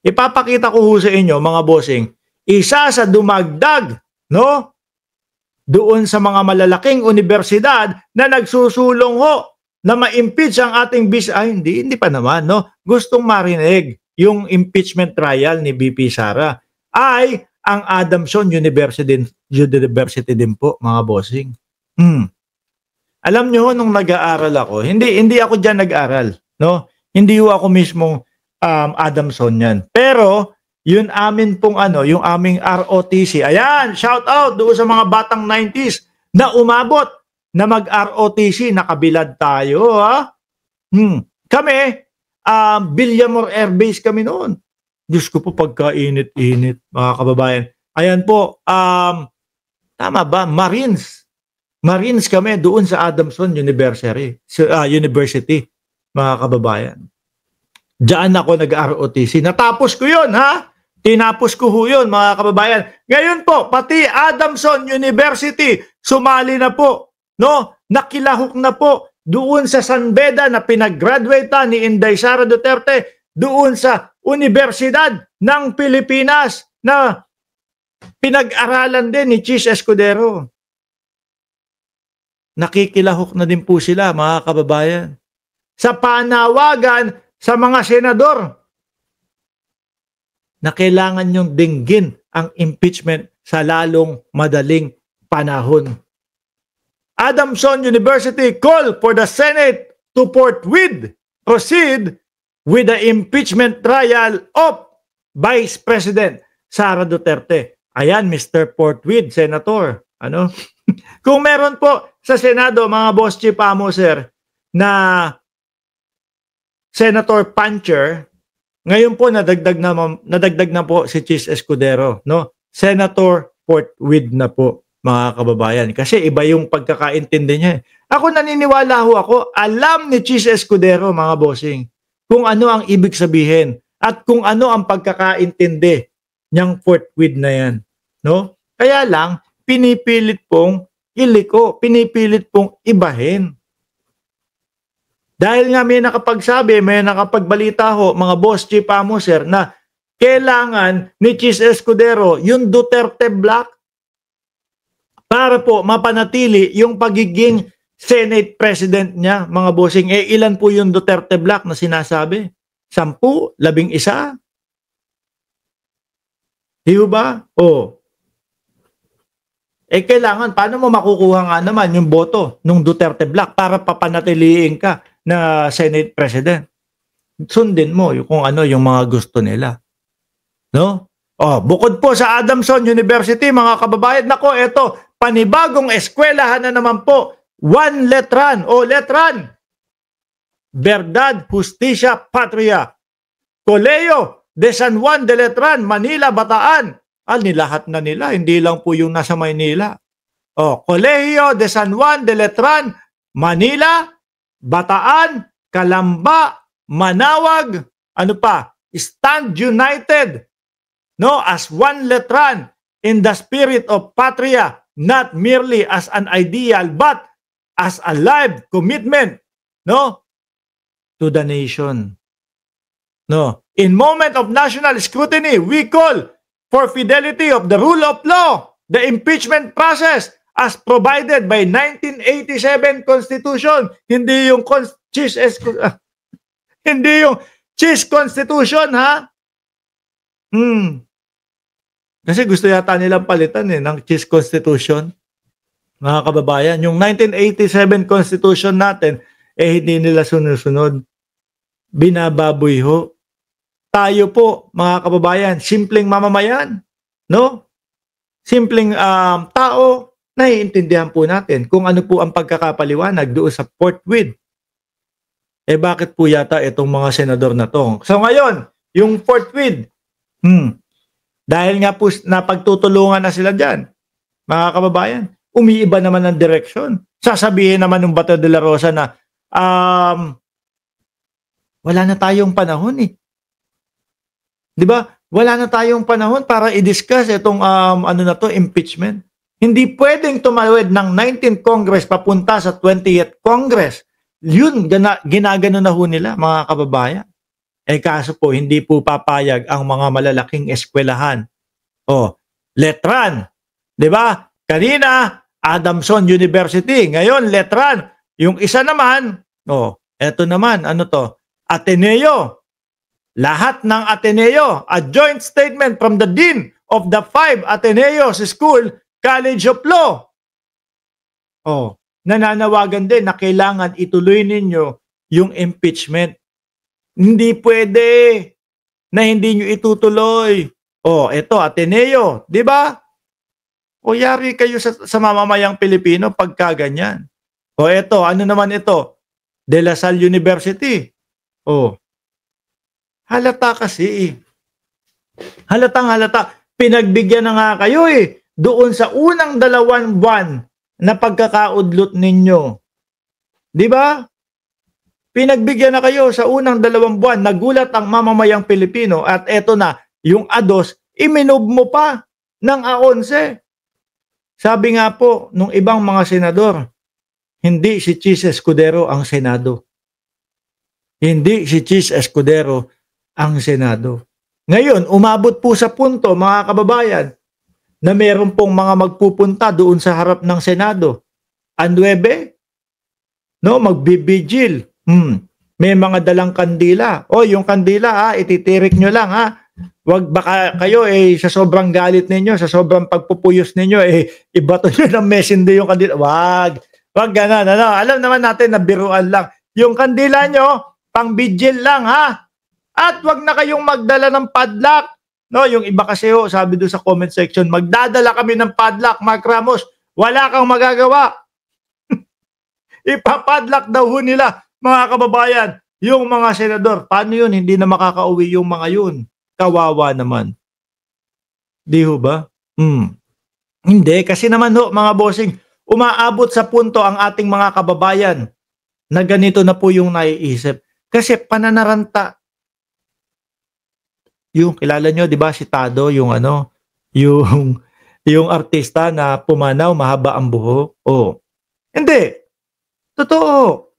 ipapakita ko ho sa inyo, mga bossing, isa sa dumagdag, no? Doon sa mga malalaking universidad na nagsusulong ho na ma-impeach ang ating hindi pa naman, no? Gustong marinig yung impeachment trial ni VP Sara ay ang Adamson University din po, mga bossing. Alam nyo, nung nag-aaral ako, hindi ako dyan nag-aral, no? Hindi ho ako mismong Adamson yan. Pero, yun amin pong yung aming ROTC. Ayan, shout out doon sa mga batang 90s na umabot na mag-ROTC, nakabilad tayo, ha? Kami, Villamor Air Base kami noon. Diyos ko po, pagkainit-init, mga kababayan. Ayan po, tama ba? Marines kami doon sa Adamson University, mga kababayan. Diyan ako nag-ROTC. Natapos ko yun, ha? Tinapos ko ho yun, mga kababayan. Ngayon po, pati Adamson University, sumali na po, no? Nakilahok na po doon sa San Beda na pinag-graduate ni Inday Sara Duterte, doon sa Universidad ng Pilipinas na pinag-aralan din ni Chis Escudero. Nakikilahok na din po sila, mga kababayan. Sa panawagan sa mga senador na kailangan nyong dinggin ang impeachment sa lalong madaling panahon. Adamson University call for the Senate to proceed with the impeachment trial of Vice President Sara Duterte. Ayan, Mr. Portwid, Senator. Kung meron po sa Senado, mga boss chief sir, na Senator Puncher, ngayon po nadagdag na po si Chis Escudero, no? Senator Portwid na po, mga kababayan. Kasi iba yung pagkakaintindi niya. Ako naniniwala ako, alam ni Chis Escudero, mga bossing, kung ano ang ibig sabihin at kung ano ang pagkakaintindi niyang Portwid na yan, no? Kaya lang pinipilit pong iliko, pinipilit pong ibahin. Dahil nga may nakapagsabi, may nakapagbalita ho, mga boss chief sir, na kailangan ni Chis Escudero yung Duterte Black para po mapanatili yung pagiging Senate President niya, mga bossing. Ilan po yung Duterte Black na sinasabi? 10? 11? Di ba? Kailangan, paano mo makukuha nga naman yung boto ng Duterte Black para papanatiliin ka na Senate President? Sundin mo kung ano yung mga gusto nila. No? Bukod po sa Adamson University, mga kababayan, nako, eto, panibagong eskwelahan na naman po, one letran. Verdad, Justicia, Patria. Colegio de San Juan de Letran, Manila, Bataan. Nilahat na nila, hindi lang po yung nasa Maynila. Colegio de San Juan de Letran, Manila, Bataan, Calamba, Manawag, Stand United, no, as one Letran in the spirit of Patria, not merely as an ideal but as a live commitment, no, to the nation. No, in moment of national scrutiny, we call for fidelity of the rule of law, the impeachment process as provided by 1987 Constitution, hindi yung hindi yung Chis Constitution, ha? Kasi gusto yata nilang palitan ng Chis Constitution. Mga kababayan, yung 1987 Constitution natin, hindi nila sunusunod. Binababoy ho. Tayo po, mga kababayan, simpleng mamamayan, no? Simpleng tao, naiintindihan po natin kung ano po ang pagkakapaliwanag doon sa Portwid. Bakit po yata itong mga senador na to? So ngayon, yung Portwid, dahil nga po napagtutulungan na sila dyan, mga kababayan, umiiba naman ang direksyon. Sasabihin naman ng Bato de la Rosa na wala na tayong panahon eh. Di ba? Wala na tayong panahon para i-discuss itong impeachment. Hindi pwedeng tumawid ng 19th Congress papunta sa 20th Congress. Yun, ginagano na ho nila, mga kababayan. Kaso po, hindi po papayag ang mga malalaking eskwelahan. Letran. Di ba? Kanina, Adamson University. Ngayon, Letran. Yung isa naman, eto naman, ano to? Ateneo. Lahat ng Ateneo. A joint statement from the Dean of the 5 Ateneos School, College of Law. Nananawagan din na kailangan ituloy ninyo yung impeachment. Hindi pwede na hindi nyo itutuloy. Ito, Ateneo, di ba? Yari kayo sa mamamayang Pilipino pagka ganyan. Ito, ano naman ito? De La Salle University. Halata kasi. Halatang halata. Pinagbigyan na nga kayo doon sa unang 2 buwan na pagkakaudlot ninyo. Di ba? Pinagbigyan na kayo sa unang 2 buwan. Nagulat ang mamamayang Pilipino at eto na, yung A2, iminob mo pa ng A11. Sabi nga po nung ibang mga senador, hindi si Chis Escudero ang Senado. Hindi si Chis Escudero ang Senado. Ngayon, umabot po sa punto, mga kababayan, na meron pong mga magpupunta doon sa harap ng Senado. Ang 9, magbibigil. May mga dalang kandila. Yung kandila, ititirik nyo lang, Wag baka kayo sa sobrang galit ninyo, sa sobrang pagpupuyos ninyo, ibato nyo ng messenger yung kandila. Wag ganun. Alam naman natin na biruan lang. Yung kandila nyo, pang vigil lang, At wag na kayong magdala ng padlock. Yung iba kasi sabi doon sa comment section, magdadala kami ng padlock, Mark Ramos. Wala kang magagawa. Ipapadlock daw nila, mga kababayan, yung mga senador. Paano yun? Hindi na makakauwi yung mga yun. Kawawa naman. Di ho ba? Hindi, kasi naman mga bossing, umaabot sa punto ang ating mga kababayan na ganito na po yung naiisip. Kasi pananaranta. Yung kilala nyo, di ba, si Tado, yung yung artista na pumanaw, mahaba ang buhok. Hindi. Totoo.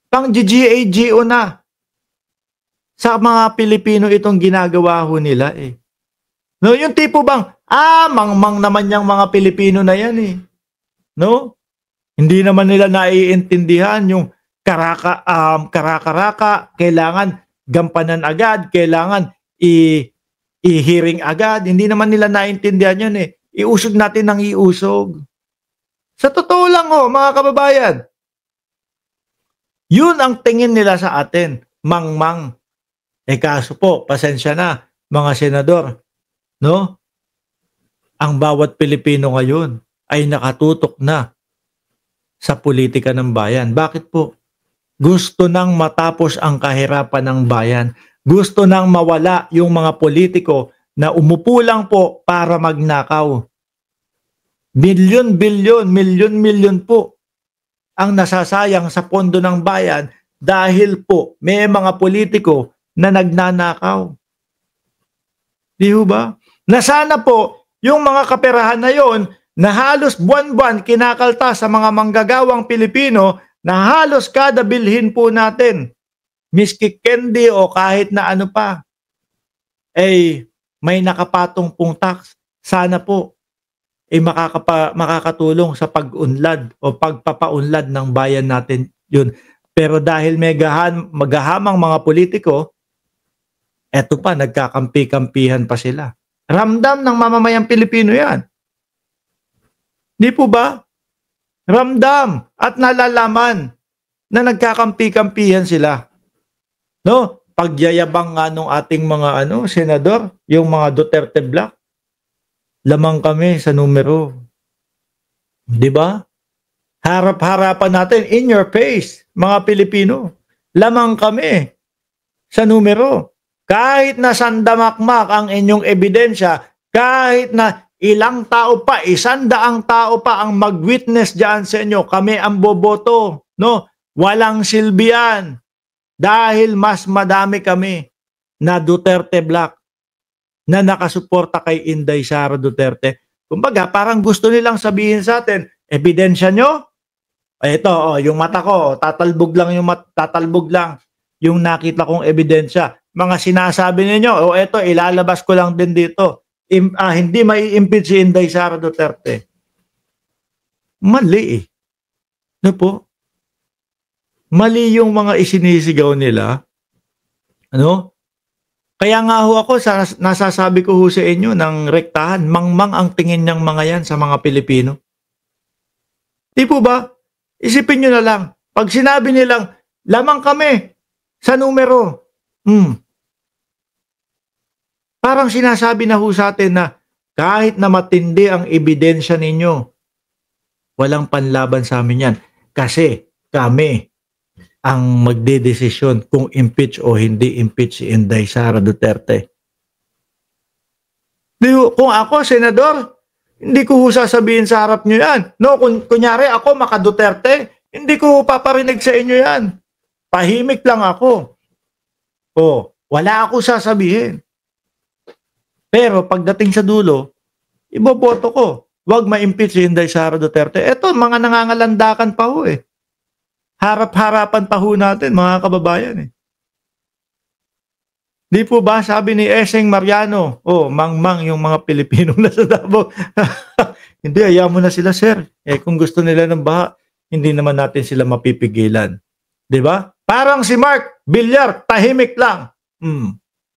Pang GGAGO na. Sa mga Pilipino itong ginagawa nila yung tipo bang, mangmang naman yung mga Pilipino na yan Hindi naman nila naiintindihan yung karaka-raka, kailangan gampanan agad, kailangan i-hearing agad. Hindi naman nila naintindihan yun Iusog natin ng iusog. Sa totoo lang mga kababayan. Yun ang tingin nila sa atin. Mangmang. Kaso po, pasensya na, mga senador. Ang bawat Pilipino ngayon ay nakatutok na sa politika ng bayan. Bakit po? Gusto nang matapos ang kahirapan ng bayan. Gusto nang mawala yung mga politiko na umupo lang po para magnakaw. Milyon po ang nasasayang sa pondo ng bayan dahil po may mga politiko na nagnanakaw. Di ho ba? Na sana po yung mga kaperahan na yon na halos buwan-buwan kinakalta sa mga manggagawang Pilipino na halos kada bilhin po natin, miski candy o kahit na ano pa, may nakapatong pong tax. Sana po makakatulong sa pag-unlad o pagpapaunlad ng bayan natin yun. Pero dahil maghahamang mga politiko, eto pa, nagkakampi-kampihan pa sila. Ramdam ng mamamayang Pilipino yan. Di po ba? Ramdam at nalalaman na nagkakampi-kampihan sila. Pagyayabang nga nung ating mga senador, yung mga Duterte Black, lamang kami sa numero. Di ba? Harap-harapan natin, in your face, mga Pilipino. Lamang kami sa numero. Kahit na sandamakmak ang inyong ebidensya, kahit na ilang tao pa, 100 tao pa ang mag-witness dyan sa inyo, kami ang boboto. Walang silbihan. Dahil mas madami kami na Duterte Black na nakasuporta kay Inday Sara Duterte. Kumbaga, parang gusto nilang sabihin sa atin, ebidensya nyo? Ito, yung mata ko, tatalbog lang yung nakita kong ebidensya. mga sinasabi ninyo, o eto, ilalabas ko lang din dito, hindi mai-impeach si Inday Sara Duterte. Mali eh. Ano po? Mali yung mga isinisigaw nila. Ano? Kaya nga ho ako, nasasabi ko ho sa inyo ng rektahan, mangmang ang tingin ng mga yan sa mga Pilipino. Di po ba? Isipin nyo na lang, pag sinabi nilang, lamang kami sa numero, parang sinasabi na ho sa atin na kahit na matindi ang ebidensya ninyo, walang panlaban sa amin yan. Kasi kami ang magdedesisyon kung impeach o hindi impeach si Inday Sara Duterte. Kung ako, senador, hindi ko sasabihin sa harap nyo yan. No, kunyari ako, Maka Duterte, hindi ko paparinig sa inyo yan. Tahimik lang ako. Wala ako sasabihin. Pero pagdating sa dulo, iboboto ko. Huwag ma-impeach si Inday Sara Duterte. Eto, mga nangangalandakan pa ho eh. Harap-harapan pa ho natin, mga kababayan eh. Di po ba, sabi ni Eseng Mariano, mangmang yung mga Pilipino na sa Davao. Hindi, ayaw mo na sila, sir. Kung gusto nila ng baha, hindi naman natin sila mapipigilan. Di ba? Parang si Mark Villar, tahimik lang.